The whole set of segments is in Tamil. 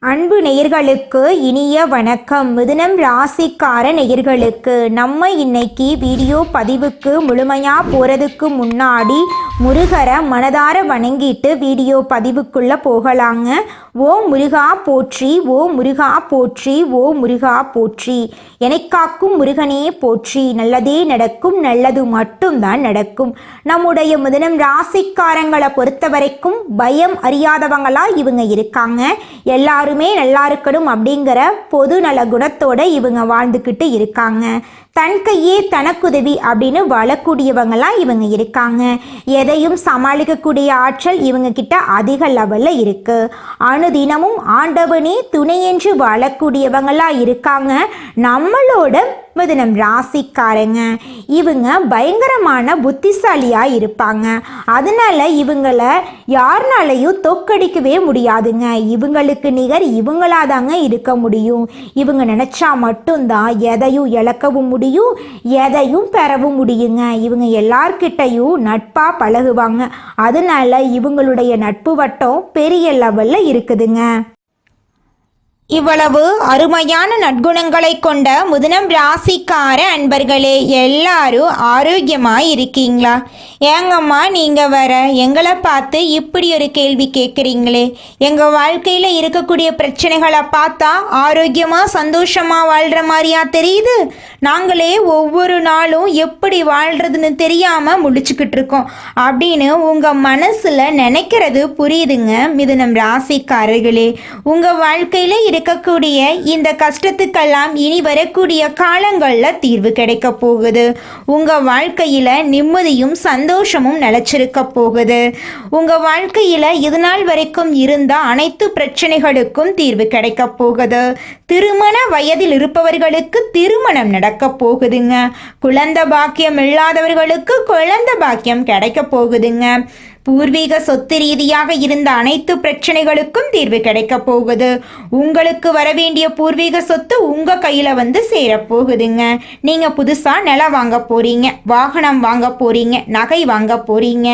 அன்பு நேயர்களுக்கு இனிய வணக்கம். மிதுனம் ராசிக்கார நேயர்களுக்கு நம்ம இன்னைக்கு வீடியோ பதிவுக்கு முழுமையாக போகிறதுக்கு முன்னாடி முருகரை மனதார வணங்கிட்டு வீடியோ பதிவுக்குள்ளே போகலாங்க. ஓ முருகா போற்றி, ஓ முருகா போற்றி, ஓ முருகா போற்றி, எனக்காக்கும் முருகனே போற்றி. நல்லதே நடக்கும், நல்லது மட்டும்தான் நடக்கும். நம்முடைய மிதுனம் ராசிக்காரங்களை பொறுத்த வரைக்கும் பயம் அறியாதவங்களா இவங்க இருக்காங்க. எல்லாருமே நல்லா இருக்கணும் அப்படிங்கிற பொது நல குணத்தோட இவங்க வாழ்ந்துக்கிட்டு இருக்காங்க. தன் கையே தனக்குதவி அப்படின்னு வாழக்கூடியவங்களாம் இவங்க இருக்காங்க. எதையும் சமாளிக்கக்கூடிய ஆற்றல் இவங்க கிட்ட அதிக லெவலில் இருக்கு. அனுதினமும் ஆண்டவனே துணையென்று வாழக்கூடியவங்களா இருக்காங்க நம்மளோட மிதுனம் ராசிக்காரங்க. இவங்க பயங்கரமான புத்திசாலியாக இருப்பாங்க. அதனால இவங்களை யாருனாலையும் தோக்கடிக்கவே முடியாதுங்க. இவங்களுக்கு நிகர் இவங்களாதாங்க இருக்க முடியும். இவங்க நினச்சா மட்டும்தான் எதையும் இழக்கவும் முடியும், எதையும் பெறவும் முடியுங்க. இவங்க எல்லார்கிட்டையும் நட்பாக பழகுவாங்க. அதனால இவங்களுடைய நட்பு வட்டம் பெரிய லெவலில் இருக்குதுங்க. இவ்வளவு அருமையான நற்குணங்களை கொண்ட மிதுனம் ராசிக்கார அன்பர்களே, எல்லாரும் ஆரோக்கியமாக இருக்கீங்களா? ஏங்கம்மா நீங்கள் வர எங்களை பார்த்து இப்படி ஒரு கேள்வி கேட்குறீங்களே? எங்கள் வாழ்க்கையில் இருக்கக்கூடிய பிரச்சனைகளை பார்த்தா ஆரோக்கியமாக சந்தோஷமாக வாழ்கிற மாதிரியா தெரியுது. நாங்களே ஒவ்வொரு நாளும் எப்படி வாழ்கிறதுன்னு தெரியாமல் முடிச்சுக்கிட்டு இருக்கோம் அப்படின்னு உங்கள் மனசில் நினைக்கிறது புரியுதுங்க. மிதுனம் ராசிக்காரர்களே, உங்கள் வாழ்க்கையில் இருக்கக்கூடிய இந்த கஷ்டத்துக்கெல்லாம் இனி வரக்கூடிய காலங்களில் தீர்வு கிடைக்க போகுது. உங்கள் வாழ்க்கையில் நிம்மதியும் சந்தோஷமும் நிலைச்சிருக்க போகுது. உங்கள் வாழ்க்கையில் இதுநாள் வரைக்கும் இருந்த அனைத்து பிரச்சனைகளுக்கும் தீர்வு கிடைக்க போகுது. திருமண வயதில் இருப்பவர்களுக்கு திருமணம் நடக்க போகுதுங்க. குழந்தை பாக்கியம் இல்லாதவர்களுக்கு குழந்தை பாக்கியம் கிடைக்க போகுதுங்க. பூர்வீக சொத்து ரீதியாக இருந்த அனைத்து பிரச்சனைகளுக்கும் தீர்வு கிடைக்க போகுது. உங்களுக்கு வரவேண்டிய பூர்வீக சொத்து உங்க கையில வந்து சேரப்போகுதுங்க. நீங்க புதுசா நிலம் வாங்க போறீங்க, வாகனம் வாங்க போறீங்க, நகை வாங்க போறீங்க.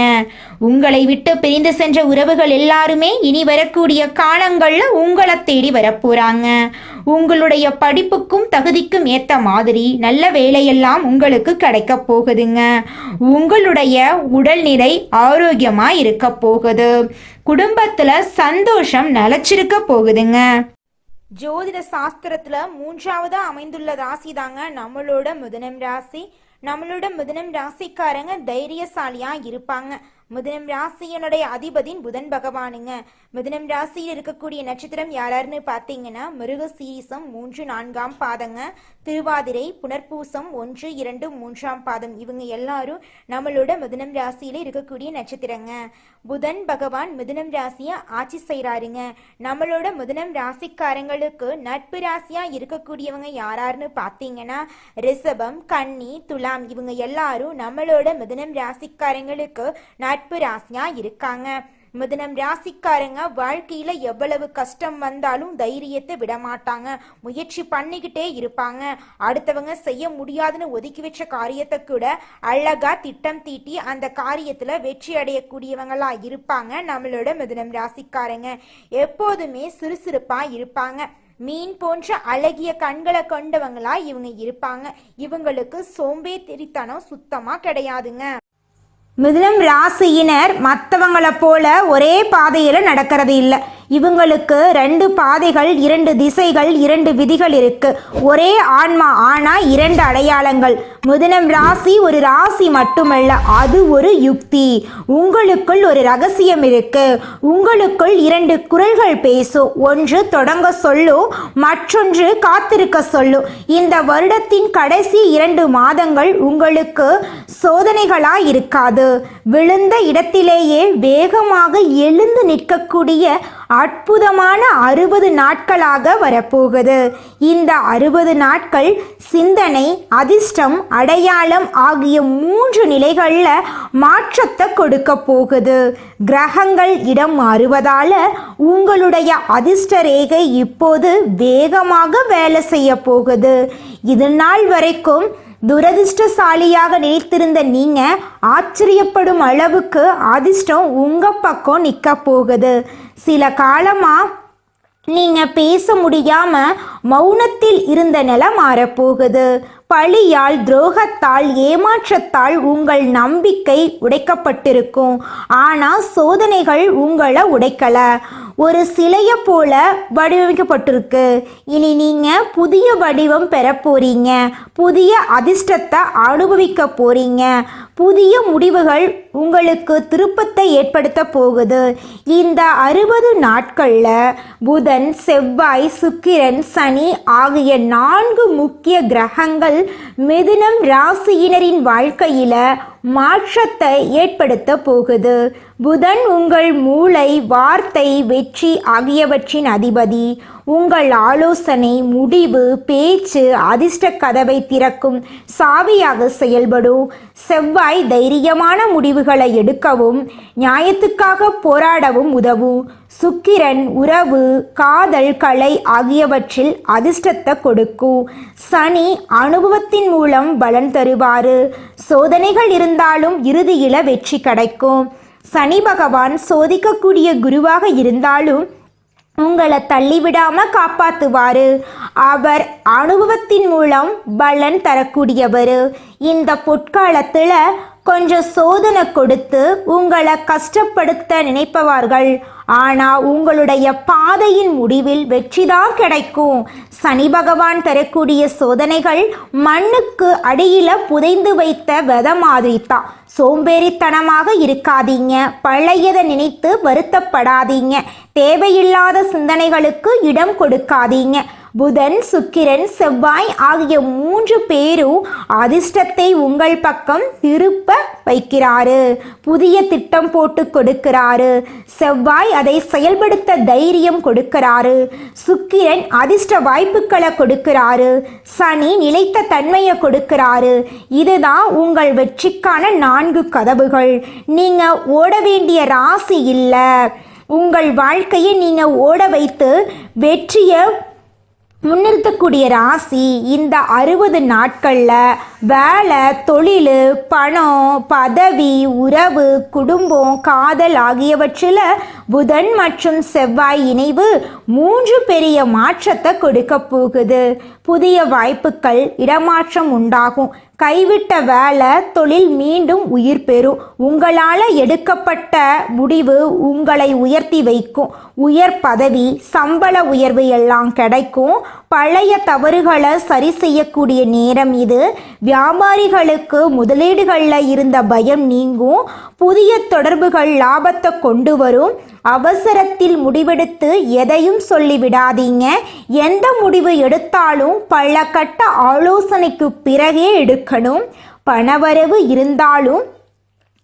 உங்களை விட்டு பிரிந்து சென்ற உறவுகள் எல்லாருமே இனி வரக்கூடிய காலங்கள்ல உங்களை தேடி வரப்போறாங்க. உங்களுடைய படிப்புக்கும் தகுதிக்கும் ஏற்ற மாதிரி நல்ல வேலையெல்லாம் உங்களுக்கு கிடைக்க போகுதுங்க. உங்களுடைய உடல்நிலை ஆரோக்கியமா இருக்க போகுது. குடும்பத்துல சந்தோஷம் நிலைச்சிருக்க போகுதுங்க. ஜோதிட சாஸ்திரத்துல 3ஆவதா அமைந்துள்ள ராசி தாங்க நம்மளோட மிதுனம் ராசி. நம்மளோட மிதுனம் ராசிக்காரங்க தைரியசாலியா இருப்பாங்க. மிதுனம் ராசியனுடைய அதிபதியின் புதன் பகவானுங்க. மிதுனம் ராசியில் இருக்கக்கூடிய நட்சத்திரம் யாராருன்னு பார்த்தீங்கன்னா மிருகசீரிசம் 3, 4ஆம் பாதங்க, திருவாதிரை, புனர்பூசம் 1, 2, 3ஆம் பாதம். இவங்க எல்லாரும் நம்மளோட மிதுனம் ராசியில இருக்கக்கூடிய நட்சத்திரங்க. புதன் பகவான் மிதுனம் ராசியை ஆட்சி செய்கிறாருங்க. நம்மளோட மிதுனம் ராசிக்காரங்களுக்கு நட்பு ராசியா இருக்கக்கூடியவங்க யாராருன்னு பார்த்தீங்கன்னா ரிஷபம், கன்னி, துலாம். இவங்க எல்லாரும் நம்மளோட மிதுனம் ராசிக்காரங்களுக்கு நட்பு ராசியா இருக்காங்க. மிதுனம் ராசிக்காரங்க வாழ்க்கையில எவ்வளவு கஷ்டம் வந்தாலும் தைரியத்தை விட மாட்டாங்க. முயற்சி பண்ணிக்கிட்டே இருப்பாங்க. அடுத்தவங்க செய்ய முடியாதுன்னு ஒதுக்கி வச்ச காரியத்தை கூட அழகா திட்டம் தீட்டி அந்த காரியத்துல வெற்றி அடையக்கூடியவங்களா இருப்பாங்க. நம்மளோட மிதுனம் ராசிக்காரங்க எப்போதுமே சுறுசுறுப்பா இருப்பாங்க. மீன் போன்ற அழகிய கண்களை கொண்டவங்களா இவங்க இருப்பாங்க. இவங்களுக்கு சோம்பேறித்தனம் சுத்தமா கிடையாதுங்க. மிதுனம் ராசியினர் மற்றவங்களை போல ஒரே பாதையில் நடக்கிறது இல்லை. இவங்களுக்கு 2 பாதைகள், 2 திசைகள், 2 விதிகள் இருக்கு. ஒரே ஆன்மா, ஆனா 2 அடையாளங்கள். மிதுனம் ராசி ஒரு ராசி மட்டுமல்ல, அது ஒரு யுக்தி. உங்களுக்குள் ஒரு ரகசியம் இருக்கு. உங்களுக்குள் 2 குரல்கள் பேசும். ஒன்று தொடங்க சொல்லும், மற்றொன்று காத்திருக்க சொல்லும். இந்த வருடத்தின் கடைசி 2 மாதங்கள் உங்களுக்கு சோதனைகளா இருக்காது. விழுந்த இடத்திலேயே வேகமாக எழுந்து நிற்கக்கூடிய அற்புதமான 60 நாட்களாக வரப்போகுது. இந்த 60 நாட்கள் சிந்தனை, அதிர்ஷ்டம், அடையாளம் ஆகிய 3 நிலைகளில் மாற்றத்தை கொடுக்க போகுது. கிரகங்கள் இடம் மாறுவதால உங்களுடைய அதிர்ஷ்ட ரேகை இப்போது வேகமாக வேலை செய்ய போகுது. இது நாள் வரைக்கும் துரதிர்ஷ்டசாலியாக நினைத்திருந்த நீங்க ஆச்சரியப்படும் அளவுக்கு அதிர்ஷ்டம் உங்க பக்கம் நிற்க போகுது. சில காலமா நீங்கள் பேச முடியாமல் மௌனத்தில் இருந்த நிலை மாறப்போகுது. பழியால், துரோகத்தால், ஏமாற்றத்தால் உங்கள் நம்பிக்கை உடைக்கப்பட்டிருக்கும். ஆனால் சோதனைகள் உங்களை உடைக்கல. ஒரு சிலையை போல வடிவமைக்கப்பட்டிருக்கு. இனி நீங்கள் புதிய வடிவம் பெற போறீங்க. புதிய அதிர்ஷ்டத்தை அனுபவிக்க போறீங்க. புதிய முடிவுகள் உங்களுக்கு திருப்பத்தை ஏற்படுத்த போகுது. இந்த 60 நாட்களில் புதன், செவ்வாய், சுக்கிரன், சனி ஆகிய 4 முக்கிய கிரகங்கள் மிதுனம் ராசியினரின் வாழ்க்கையில் மாற்றத்தை ஏற்படுத்த போகுது. புதன் உங்கள் மூளை, வார்த்தை, வெற்றி ஆகியவற்றின் அதிபதி. உங்கள் ஆலோசனை, முடிவு, பேச்சு அதிர்ஷ்ட கதவை திறக்கும் சாவியாக செயல்படும். செவ்வாய் தைரியமான முடிவுகளை எடுக்கவும் நியாயத்துக்காக போராடவும் உதவும். சுக்கிரன் உறவு, காதல், கலை ஆகியவற்றில் அதிர்ஷ்டத்தை கொடுக்கும். சனி அனுபவத்தின் மூலம் பலன் தருவார். சோதனைகள் இருந்தாலும் இறுதியில் வெற்றி கிடைக்கும். சனி பகவான் சோதிக்கக்கூடிய குருவாக இருந்தாலும் உங்களை தள்ளிவிடாமல் காப்பாற்றுவார். அவர் அனுபவத்தின் மூலம் பலன் தரக்கூடியவர். இந்த பொற்காலத்தில் கொஞ்சம் சோதனை கொடுத்து உங்களை கஷ்டப்படுத்த நினைப்பவர்கள். ஆனால் உங்களுடைய பாதையின் முடிவில் வெற்றிதான் கிடைக்கும். சனி பகவான் தரக்கூடிய சோதனைகள் மண்ணுக்கு அடியில் புதைந்து வைத்த விதை மாதிரி தான். சோம்பேறித்தனமாக இருக்காதீங்க. பழையதை நினைத்து வருத்தப்படாதீங்க. தேவையில்லாத சிந்தனைகளுக்கு இடம் கொடுக்காதீங்க. புதன், சுக்கிரன், செவ்வாய் ஆகிய 3 பேரும் அதிர்ஷ்டத்தை உங்கள் பக்கம் திருப்ப வைக்கிறாரு. புதிய திட்டம் போட்டு கொடுக்கிறாரு. செவ்வாய் அதை செயல்படுத்த தைரியம் கொடுக்கிறாரு. சுக்கிரன் அதிர்ஷ்ட வாய்ப்புகளை கொடுக்கிறாரு. சனி நிலைத்த தன்மையை கொடுக்கிறாரு. இதுதான் உங்கள் வெற்றிக்கான 4 கதவுகள். நீங்கள் ஓட வேண்டிய ராசி இல்லை. உங்கள் வாழ்க்கையை நீங்கள் ஓட வைத்து வெற்றியை முன்னிறுத்தக்கூடிய ராசி. இந்த 60 நாட்களில் வேலை, தொழில், பணம், பதவி, உறவு, குடும்பம், காதல் ஆகியவற்றில் புதன் மற்றும் செவ்வாய் இணைவு 3 பெரிய மாற்றத்தை கொடுக்க போகுது. புதிய வாய்ப்புகள், இடமாற்றம் உண்டாகும். கைவிட்ட வேலை, தொழில் மீண்டும் உயிர் பெறும். உங்களால் எடுக்கப்பட்ட முடிவு உங்களை உயர்த்தி வைக்கும். உயர் பதவி, சம்பள உயர்வு எல்லாம் கிடைக்கும். பழைய தவறுகளை சரி செய்யக்கூடிய நேரம் இது. வியாபாரிகளுக்கு முதலீடுகளில் இருந்த பயம் நீங்கும். புதிய தொடர்புகள் லாபத்தை கொண்டு வரும். அவசரத்தில் முடிவெடுத்து எதையும் சொல்லிவிடாதீங்க. எந்த முடிவு எடுத்தாலும் பல கட்ட ஆலோசனைக்கு பிறகே எடுக்கணும். பணவரவு இருந்தாலும்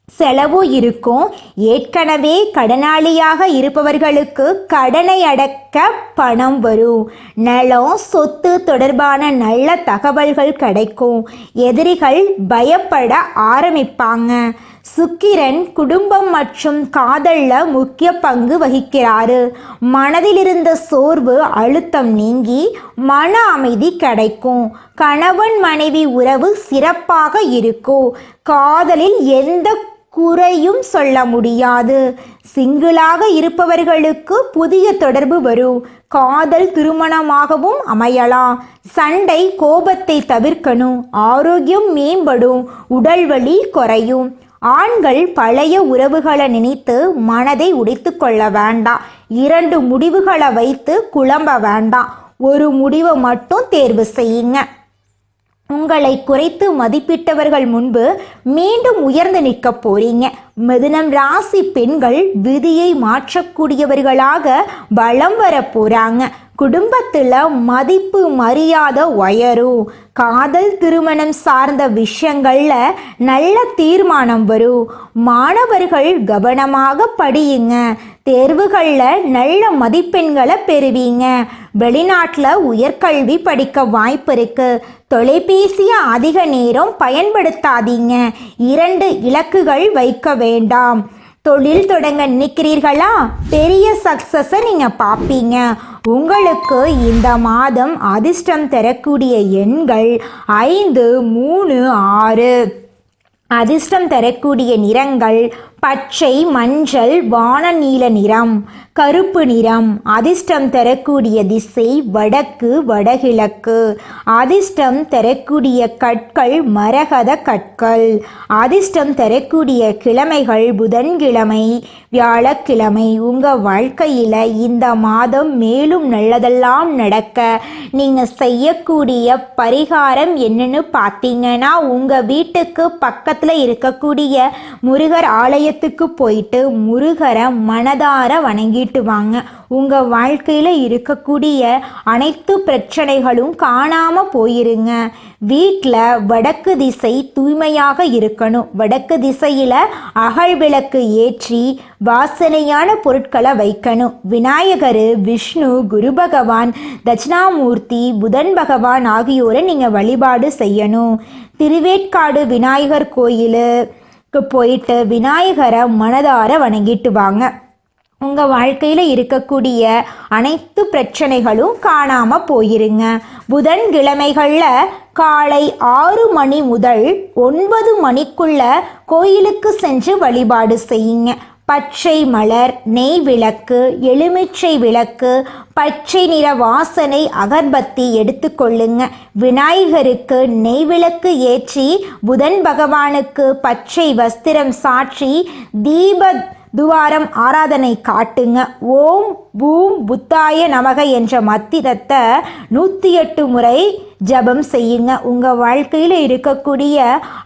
செலவு இருக்கும். ஏற்கனவே கடனாளியாக இருப்பவர்களுக்கு கடனை அடக்க பணம் வரும். நிலம், சொத்து தொடர்பான நல்ல தகவல்கள் கிடைக்கும். எதிரிகள் பயப்பட ஆரம்பிப்பாங்க. சுக்கிரன் குடும்பம் மற்றும் காதலில் முக்கிய பங்கு வகிக்கிறாரு. மனதில் இருந்த சோர்வு, அழுத்தம் நீங்கி மன அமைதி கிடைக்கும். கணவன் மனைவி உறவு சிறப்பாக இருக்கும். காதலில் எந்த குறையும் சொல்ல முடியாது. சிங்கிளாக இருப்பவர்களுக்கு புதிய தொடர்பு வரும். காதல் திருமணமாகவும் அமையலாம். சண்டை, கோபத்தை தவிர்க்கணும். ஆரோக்கியம் மேம்படும். உடல் வலி குறையும். ஆண்கள் பழைய உறவுகளை நினைத்து மனதை உடைத்து கொள்ள வேண்டாம். 2 முடிவுகளை வைத்து குழம்ப வேண்டாம். ஒரு முடிவை மட்டும் தேர்வு செய்யுங்க. உங்களை குறைத்து மதிப்பிட்டவர்கள் முன்பு மீண்டும் உயர்ந்து நிற்க போறீங்க. மிதுனம் ராசி பெண்கள் விதியை மாற்றக்கூடியவர்களாக வலம் வர போறாங்க. குடும்பத்தில் மதிப்பு, மரியாதை உயரும். காதல், திருமணம் சார்ந்த விஷயங்கள்ல நல்ல தீர்மானம் வரும். மாணவர்கள் கவனமாக படியுங்க. தேர்வுகளில் நல்ல மதிப்பெண்களை பெறுவீங்க. வெளிநாட்டில் உயர்கல்வி படிக்க வாய்ப்பு இருக்கு. தொலைபேசியை அதிக நேரம் பயன்படுத்தாதீங்க. 2 இலக்குகள் வைக்க வேண்டாம். தொழில் தொடங்க நினைக்கிறீர்களா? பெரிய சக்சஸை நீங்கள் பார்ப்பீங்க. உங்களுக்கு இந்த மாதம் அதிர்ஷ்டம் தரக்கூடிய எண்கள் 5, 3, 6. அதிர்ஷ்டம் தரக்கூடிய நிறங்கள் பச்சை, மஞ்சள், வான நீல நிறம். கருப்பு நிறம். அதிர்ஷ்டம் தரக்கூடிய திசை வடக்கு வடகிழக்கு. அதிர்ஷ்டம் தரக்கூடிய கற்கள் மரகத கற்கள். அதிர்ஷ்டம் தரக்கூடிய கிழமைகள் புதன்கிழமை வியாழக்கிழமை. உங்கள் வாழ்க்கையில் இந்த மாதம் மேலும் நல்லதெல்லாம் நடக்க நீங்கள் செய்யக்கூடிய பரிகாரம் என்னன்னு பார்த்தீங்கன்னா, உங்கள் வீட்டுக்கு பக்கத்தில் இருக்கக்கூடிய முருகர் ஆலயத்துக்கு போயிட்டு முருகரை மனதார வணங்கிட்டு வாங்க. உங்கள் வாழ்க்கையில் இருக்கக்கூடிய அனைத்து பிரச்சனைகளும் காணாமல் போயிருங்க. வீட்டில் வடக்கு திசை தூய்மையாக இருக்கணும். வடக்கு திசையில் அகல் விளக்கு ஏற்றி வாசனையான பொருட்களை வைக்கணும். விநாயகர், விஷ்ணு, குரு பகவான், தட்சிணாமூர்த்தி, புதன் பகவான் ஆகியோரை நீங்கள் வழிபாடு செய்யணும். திருவேற்காடு விநாயகர் கோயிலுக்கு போயிட்டு விநாயகரை மனதார வணங்கிட்டு வாங்க. உங்கள் வாழ்க்கையில் இருக்கக்கூடிய அனைத்து பிரச்சனைகளும் காணாமல் போயிருங்க. புதன்கிழமைகளில் காலை 6 மணி முதல் 9 மணிக்குள்ள கோயிலுக்கு சென்று வழிபாடு செய்யுங்க. பச்சை மலர், நெய் விளக்கு, எலுமிச்சை விளக்கு, பச்சை நிற வாசனை அகர்பத்தி எடுத்துக்கொள்ளுங்க. விநாயகருக்கு நெய் விளக்கு ஏற்றி புதன் பகவானுக்கு பச்சை வஸ்திரம் சாற்றி தீப துவாரம் ஆராதனை காட்டுங்க. ஓம் பூம் புத்தாய நமக என்ற மத்திரத்தை 108 முறை ஜபம் செய்யுங்க. உங்கள் வாழ்க்கையில் இருக்கக்கூடிய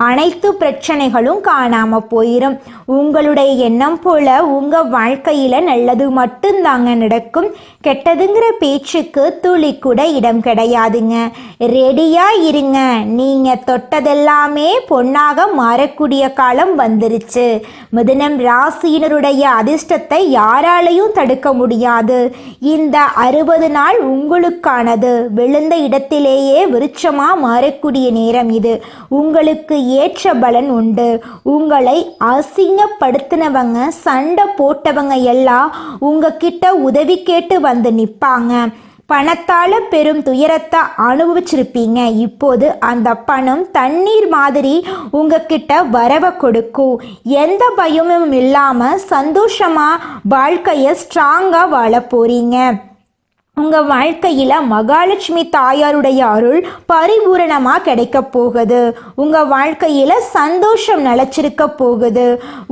அனைத்து பிரச்சனைகளும் காணாமல் போயிடும். உங்களுடைய எண்ணம் போல உங்கள் வாழ்க்கையில் நல்லது மட்டும்தாங்க நடக்கும். கெட்டதுங்கிற பேச்சுக்கு துளி கூட இடம் கிடையாதுங்க. ரெடியாக இருங்க. நீங்கள் தொட்டதெல்லாமே பொன்னாக மாறக்கூடிய காலம் வந்துருச்சு. மிதுனம் ராசியினருடைய அதிர்ஷ்டத்தை யாராலையும் தடுக்க முடியாது. இந்த 60 நாள் உங்களுக்கானது. விழுந்த இடத்திலேயே விருட்சமா மாறக்கூடிய நேரம் இது. உங்களுக்கு ஏற்ற பலன் உண்டு. உங்களை அசிங்கப்படுத்தினவங்க, சண்டை போட்டவங்க எல்லாம் உங்ககிட்ட உதவி கேட்டு வந்து நிற்பாங்க. பணத்தால் பெரும் துயரத்தை அனுபவிச்சிருப்பீங்க. இப்போது அந்த பணம் தண்ணீர் மாதிரி உங்ககிட்ட வரவை கொடுக்கும். எந்த பயமும் இல்லாமல் சந்தோஷமாக வாழ்க்கையை ஸ்ட்ராங்காக வாழ போகிறீங்க. உங்கள் வாழ்க்கையில் மகாலட்சுமி தாயாருடைய அருள் பரிபூரணமாக கிடைக்க போகுது. உங்கள் வாழ்க்கையில் சந்தோஷம் நிலச்சிருக்க போகுது.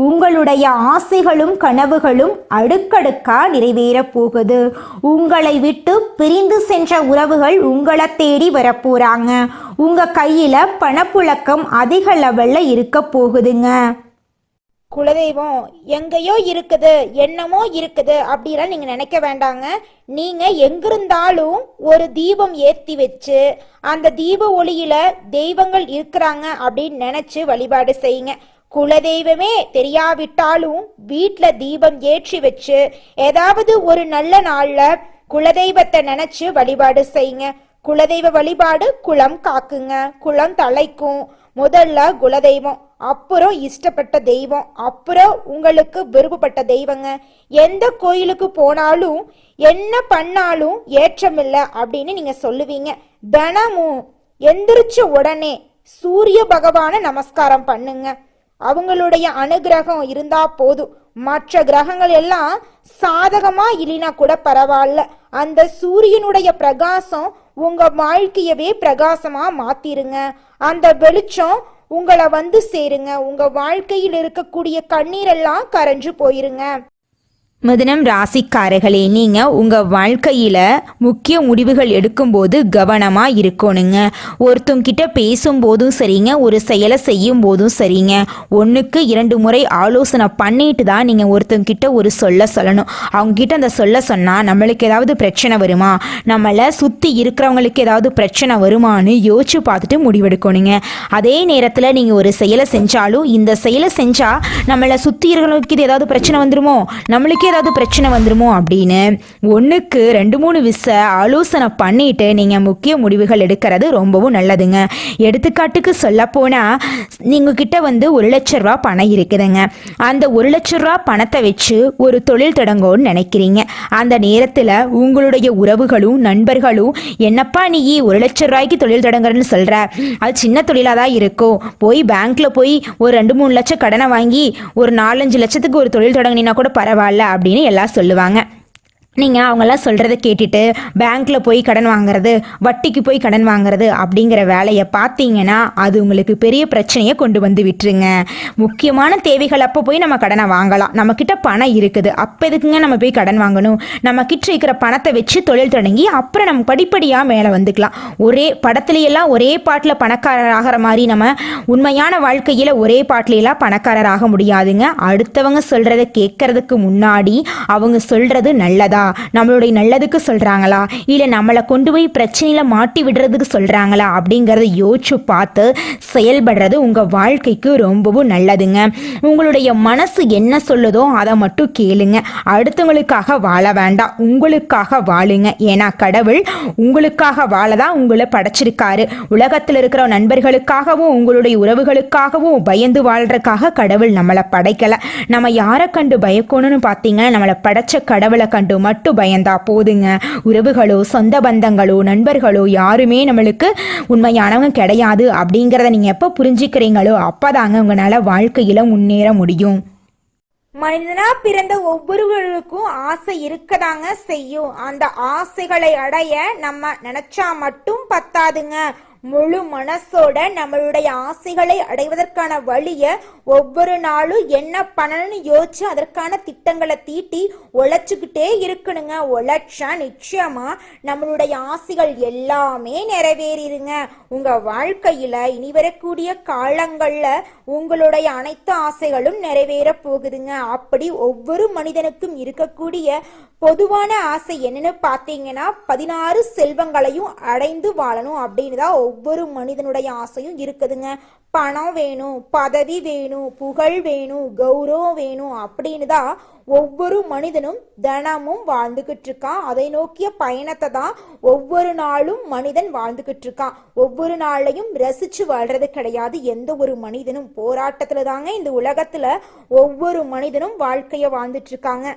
உங்களுடைய ஆசைகளும் கனவுகளும் அடுக்கடுக்காக நிறைவேற போகுது. உங்களை விட்டு பிரிந்து சென்ற உறவுகள் உங்களை தேடி வரப்போகிறாங்க. உங்கள் கையில் பணப்புழக்கம் அதிக லெவலில் இருக்க போகுதுங்க. குலதெய்வம் எங்கேயோ இருக்குது, என்னமோ இருக்குது அப்படிலாம் நீங்கள் நினைக்க வேண்டாங்க. நீங்கள் எங்கிருந்தாலும் ஒரு தீபம் ஏற்றி வச்சு அந்த தீப ஒளியில் தெய்வங்கள் இருக்கிறாங்க அப்படின்னு நினச்சி வழிபாடு செய்யுங்க. குலதெய்வமே தெரியாவிட்டாலும் வீட்டில் தீபம் ஏற்றி வச்சு ஏதாவது ஒரு நல்ல நாளில் குலதெய்வத்தை நினச்சி வழிபாடு செய்யுங்க. குலதெய்வ வழிபாடு குலம் காக்குங்க, குலம் தலைக்கும். முதல்ல குலதெய்வம், அப்புறம் இஷ்டப்பட்ட தெய்வம், அப்புறம் உங்களுக்கு விருப்பப்பட்ட தெய்வங்க. எந்த கோயிலுக்கு போனாலும் என்ன பண்ணாலும் ஏற்றமில்லை அப்படின்னு நீங்க சொல்லுவீங்க. தினமும் எந்திரிச்ச உடனே சூரிய பகவானை நமஸ்காரம் பண்ணுங்க. அவங்களுடைய அனுகிரகம் இருந்தா போதும். மற்ற கிரகங்கள் எல்லாம் சாதகமா இல்லைனா கூட பரவாயில்ல. அந்த சூரியனுடைய பிரகாசம் உங்க வாழ்க்கையவே பிரகாசமா மாத்திருங்க. அந்த வெளிச்சம் உங்களை வந்து சேருங்க. உங்க வாழ்க்கையில் இருக்கக்கூடிய கண்ணீரெல்லாம் கரைஞ்சு போயிருங்க. மிதுனம் ராசிக்காரர்களே, நீங்கள் உங்கள் வாழ்க்கையில் முக்கிய முடிவுகள் எடுக்கும்போது கவனமாக இருக்கணுங்க. ஒருத்தங்கிட்ட பேசும்போதும் சரிங்க, ஒரு செயலை செய்யும் போதும் சரிங்க, 1க்கு 2 முறை ஆலோசனை பண்ணிட்டு தான் நீங்கள் ஒருத்தங்கிட்ட ஒரு சொல்லணும். அவங்கக்கிட்ட அந்த சொன்னால் நம்மளுக்கு ஏதாவது பிரச்சனை வருமா, நம்மளை சுற்றி இருக்கிறவங்களுக்கு ஏதாவது பிரச்சனை வருமானு யோசிச்சு பார்த்துட்டு முடிவெடுக்கணுங்க. அதே நேரத்தில் நீங்கள் ஒரு செயலை செஞ்சாலும் இந்த செயலை செஞ்சால் நம்மளை சுற்றி இருக்கிறவங்களுக்கு இது ஏதாவது பிரச்சனை வந்துருமோ, நம்மளுக்கே ஏதாவது பிரச்சனை வந்துருமோ அப்படின்னு 1க்கு 2-3 ஆலோசனை பண்ணிட்டு நீங்க முக்கிய முடிவுகள் எடுக்கிறது ரொம்பவும் நல்லதுங்க. எடுத்துக்காட்டுக்கு சொல்ல போனா, நீங்க கிட்ட வந்து 1 லட்ச ரூபா பணம் இருக்குதுங்க. அந்த 1 லட்ச ரூபா பணத்தை வச்சு ஒரு தொழில் தொடங்கணும்னு நினைக்கிறீங்க. அந்த நேரத்தில் உங்களுடைய உறவுகளும் நண்பர்களும், என்னப்பா நீ 1 லட்ச ரூபாய்க்கு தொழில் தொடங்குறன்னு சொல்ற, அது சின்ன தொழிலாக தான் இருக்கும், போய் பேங்க்ல போய் ஒரு 2-3 லட்சம் கடனை வாங்கி ஒரு 4-5 லட்சத்துக்கு ஒரு தொழில் தொடங்கினா கூட பரவாயில்ல அப்படின்னு எல்லாம் சொல்லுவாங்க. நீங்கள் அவங்கெல்லாம் சொல்கிறத கேட்டுட்டு பேங்க்கில் போய் கடன் வாங்குறது, வட்டிக்கு போய் கடன் வாங்குறது அப்படிங்கிற வேலையை பார்த்தீங்கன்னா அது உங்களுக்கு பெரிய பிரச்சனையை கொண்டு வந்து விட்டுருங்க. முக்கியமான தேவைகள் அப்போ போய் நம்ம கடனை வாங்கலாம். நம்மக்கிட்ட பணம் இருக்குது, அப்போ எதுக்குங்க நம்ம போய் கடன் வாங்கணும்? நம்மக்கிட்ட இருக்கிற பணத்தை வச்சு தொழில் தொடங்கி அப்புறம் நம்ம படிப்படியாக மேலே வந்துக்கலாம். ஒரே படத்துலையெல்லாம் ஒரே பாட்டில் பணக்காரர் ஆகிற மாதிரி நம்ம உண்மையான வாழ்க்கையில் ஒரே பாட்டிலையெல்லாம் பணக்காரர் ஆக முடியாதுங்க. அடுத்தவங்க சொல்கிறத கேட்கறதுக்கு முன்னாடி அவங்க சொல்கிறது நல்லதா, நம்மளுடைய நல்லதுக்கு சொல்கிறாங்களா, இல்லை நம்மளை கொண்டு போய் பிரச்சனையில் மாட்டி விடுறதுக்கு சொல்கிறாங்களா அப்படிங்கிறத யோசிச்சு பார்த்து செயல்படுறது உங்கள் வாழ்க்கைக்கு ரொம்பவும் நல்லதுங்க. உங்களுடைய மனசு என்ன சொல்லுதோ அதை மட்டும் கேளுங்க. அடுத்தவங்களுக்காக வாழ வேண்டாம், உங்களுக்காக வாழுங்க. ஏன்னா கடவுள் உங்களுக்காக வாழ தான் உங்களை படைச்சிருக்காரு. உலகத்தில் இருக்கிற நண்பர்களுக்காகவும் உங்களுடைய உறவுகளுக்காகவும் பயந்து வாழ்றதுக்காக கடவுள் நம்மளை படைக்கலை. நம்ம யாரை கண்டு பயக்கணும்னு பார்த்தீங்கன்னா நம்மளை படைச்ச கடவுளை கண்டு மட்டும் பயந்தா போதுங்க. உறவுகளோ சொந்த பந்தங்களோ நண்பர்களோ யாருமே நம்மளுக்கு உண்மையானவங்க கிடையாது அப்படிங்கிறத நீங்கள் எப்போ புரிஞ்சுக்கிறீங்களோ அப்போதாங்க உங்களால் வாழ்க்கையில் முன்னேற முடியும். மனிதனா பிறந்த ஒவ்வொருவருக்கும் ஆசை இருக்கதாங்க செய்யும். அந்த ஆசைகளை அடைய நம்ம நினைச்சா மட்டும் பத்தாதுங்க. முழு மனசோட நம்மளுடைய ஆசைகளை அடைவதற்கான வழியை ஒவ்வொரு நாளும் என்ன பண்ணணும்னு யோசிச்சு அதற்கான திட்டங்களை தீட்டி உழைச்சிக்கிட்டே இருக்கணுங்க. உழைச்சா நிச்சயமா நம்மளுடைய ஆசைகள் எல்லாமே நிறைவேறிடுங்க. உங்க வாழ்க்கையில இனி வரக்கூடிய காலங்கள்ல உங்களுடைய அனைத்து ஆசைகளும் நிறைவேற போகுதுங்க. அப்படி ஒவ்வொரு மனிதனுக்கும் இருக்கக்கூடிய பொதுவான ஆசை என்னன்னு பார்த்தீங்கன்னா 16 செல்வங்களையும் அடைந்து வாழணும் அப்படின்னு தான் ஒவ்வொரு மனிதனுடைய ஆசையும் இருக்குதுங்க. பணம் வேணும், பதவி வேணும், புகழ் வேணும், கௌரவம் வேணும் அப்படின்னு தான் ஒவ்வொரு மனிதனும் தினமும் வாழ்ந்துகிட்டு இருக்கான். அதை நோக்கிய பயணத்தை தான் ஒவ்வொரு நாளும் மனிதன் வாழ்ந்துகிட்டு இருக்கான். ஒவ்வொரு நாளையும் ரசிச்சு வாழ்றது கிடையாது எந்த ஒரு மனிதனும். போராட்டத்துல தாங்க இந்த உலகத்துல ஒவ்வொரு மனிதனும் வாழ்க்கைய வாழ்ந்துட்டு இருக்காங்க.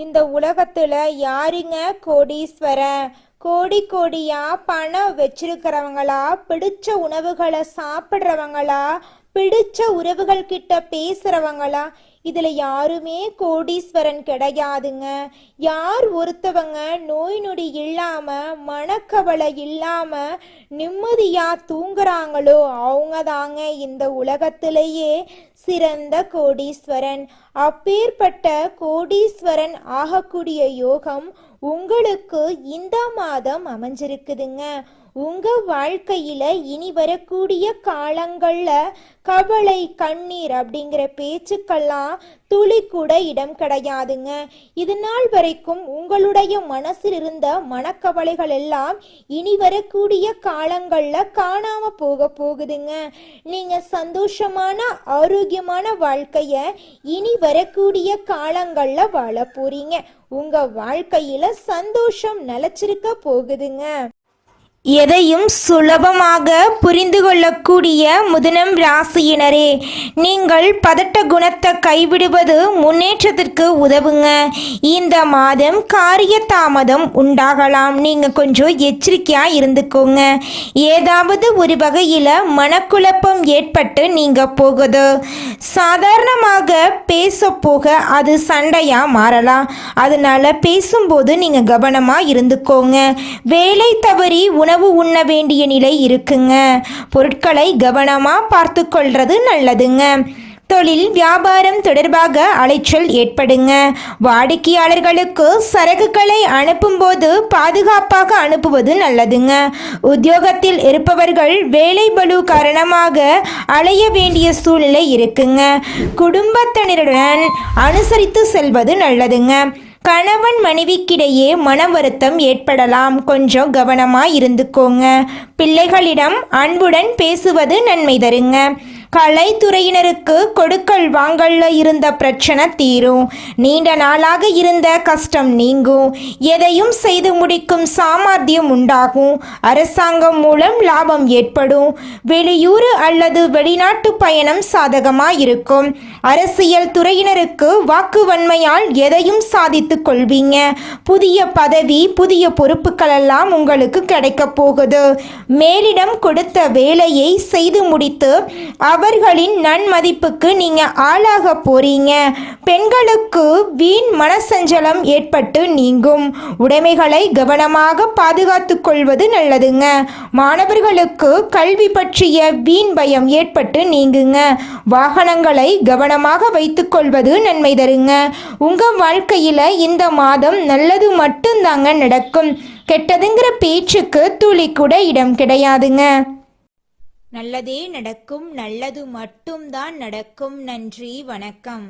இந்த உலகத்துல யாருங்க கோடீஸ்வரன்? கோடி கோடியா பணம் வச்சிருக்கிறவங்களா, பிடிச்ச உணவுகளை சாப்பிட்றவங்களா, பிடிச்ச உறவுகள் கிட்ட பேசுறவங்களா? இதுல யாருமே கோடீஸ்வரன் கிடையாதுங்க. யார் ஒருத்தவங்க நோய் நொடி இல்லாம மனக்கவலை இல்லாம நிம்மதியா தூங்குறாங்களோ அவங்க தாங்க இந்த உலகத்திலேயே சிறந்த கோடீஸ்வரன். அப்பேற்பட்ட கோடீஸ்வரன் ஆகக்கூடிய யோகம் உங்களுக்கு இந்த மாதம் அமைஞ்சிருக்குதுங்க. உங்க வாழ்க்கையில இனி வரக்கூடிய காலங்கள்ல கவலை கண்ணீர் அப்படிங்கிற பேச்சுக்கெல்லாம் துளி கூட இடம் கிடையாதுங்க. இது நாள் வரைக்கும் உங்களுடைய மனசில் இருந்த மனக்கவலைகள் எல்லாம் இனி வரக்கூடிய காலங்கள்ல காணாம போகுதுங்க. நீங்க சந்தோஷமான ஆரோக்கியமான வாழ்க்கைய இனி வரக்கூடிய காலங்கள்ல வாழ போறீங்க. உங்க வாழ்க்கையில சந்தோஷம் நிலைச்சிருக்க போகுதுங்க. எதையும் சுலபமாக புரிந்து கொள்ளக்கூடிய மிதுனம் ராசியினரே, நீங்கள் பதட்ட குணத்தை கைவிடுவது முன்னேற்றத்திற்கு உதவுங்க. இந்த மாதம் காரிய தாமதம் உண்டாகலாம், நீங்கள் கொஞ்சம் எச்சரிக்கையாக இருந்துக்கோங்க. ஏதாவது ஒரு வகையில் மனக்குழப்பம் ஏற்பட்டு நீங்கள் போகுது. சாதாரணமாக பேச போக அது சண்டையாக மாறலாம். அதனால் பேசும்போது நீங்கள் கவனமாக இருந்துக்கோங்க. வேலை தவறி உணவு உண்ண வேண்டிய நிலை இருக்குங்க. பொருட்களை கவனமாக பார்த்து கொள்றது நல்லதுங்க. தொழில் வியாபாரம் தொடர்பாக அலைச்சல் ஏற்படுங்க. வாடிக்கையாளர்களுக்கு சரக்குகளை அனுப்பும்போது பாதுகாப்பாக அனுப்புவது நல்லதுங்க. உத்தியோகத்தில் இருப்பவர்கள் வேலை பளு காரணமாக அலைய வேண்டிய சூழ்நிலை இருக்குங்க. குடும்பத்தினருடன் அனுசரித்து செல்வது நல்லதுங்க. கணவன் மனைவிக்கிடையே மன வருத்தம் ஏற்படலாம், கொஞ்சம் கவனமாக இருந்துக்கோங்க. பிள்ளைகளிடம் அன்புடன் பேசுவது நன்மை தருங்க. கலைத்துறையினருக்கு கொடுக்கல் வாங்கல்ல இருந்த பிரச்சனை தீரும். நீண்ட நாளாக இருந்த கஷ்டம் நீங்கும். எதையும் செய்து முடிக்கும் சாமர்த்தியம் உண்டாகும். அரசாங்கம் மூலம் லாபம் ஏற்படும். வெளியூர் அல்லது வெளிநாட்டு பயணம் சாதகமாக இருக்கும். அரசியல் துறையினருக்கு வாக்குவன்மையால் எதையும் சாதித்து கொள்வீங்க. புதிய பதவி புதிய பொறுப்புகள் எல்லாம் உங்களுக்கு கிடைக்க போகுது. மேலிடம் கொடுத்த வேலையை செய்து முடித்து அவர்களின் நன்மதிப்புக்கு நீங்க ஆளாக போறீங்க. பெண்களுக்கு வீண் மனசஞ்சலம் ஏற்பட்டு நீங்கும். உடைமைகளை கவனமாக பாதுகாத்துக் கொள்வது நல்லதுங்க. மாணவர்களுக்கு கல்வி பற்றிய வீண் பயம் ஏற்பட்டு நீங்குங்க. வாகனங்களை கவனமாக வைத்துக் கொள்வது நன்மை தருங்க. உங்க வாழ்க்கையில இந்த மாதம் நல்லது மட்டும்தாங்க நடக்கும். கெட்டதுங்கிற பேச்சுக்கு துளி கூட இடம் கிடையாதுங்க. நல்லதே நடக்கும், நல்லது மட்டும்தான் நடக்கும். நன்றி, வணக்கம்.